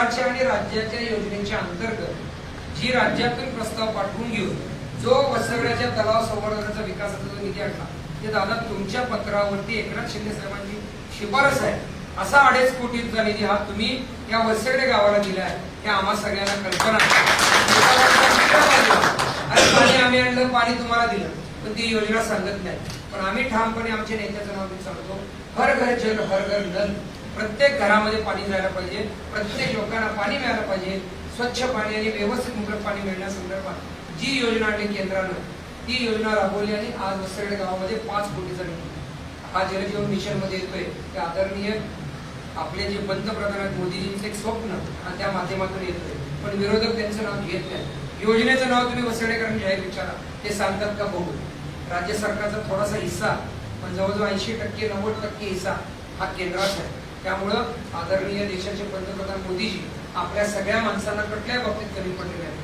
केंद्राच्या आणि राज्याच्या योजनेच्या अंतर्गत जी राज्यातून प्रस्ताव पाठवून घेऊन जो वसगड्याच्या तलाव संवर्धनाचा विकासाचा जो निधी आणला ते दादा तुमच्या पत्रावरती एकनाथ शिंदे साहेबांची शिफारस आहे असा 2.5 कोटीचा निधी हा तुम्ही या वसगडे गावाला दिला आहे हे आम्हा सगळ्यांना कल्पना आहे। पाणी आम्ही आणलं पाणी तुम्हाला दिलं पण ती योजना सांगत नाही पण आम्ही ठामपणे आमच्या नेत्याचं नाव सांगतो हर घर जल हर घर नल। प्रत्येक घरामध्ये पाणी जायला पाहिजे प्रत्येक लोकांना पाणी मिळायला पाहिजे स्वच्छ पाणी आणि व्यवस्थित मुबलक पाणी मिळण्यासंदर्भात जी योजना आणली केंद्रानं ती योजना राबवली आणि आज वसगडे गावामध्ये 5 कोटीचा निधी हा जलजीवन मिशन मध्ये येतोय ते आदरणीय आपले जे पंतप्रधान आहेत मोदीजींचं एक स्वप्न आणि त्या माध्यमातून येतोय पण विरोधक त्यांचं नाव घेत नाही। योजनेचं नाव तुम्ही वसगडेकरांनी जाहीर विचारा ते सांगतात का बघू। राज्य सरकारचा थोडासा हिस्सा पण जवळजवळ 80% 90% हिस्सा हा केंद्राचा आहे। त्यामुळं आदरणीय देशाचे पंतप्रधान मोदीजी आपल्या सगळ्या माणसांना कुठल्याही बाबतीत कमी पडले नाही।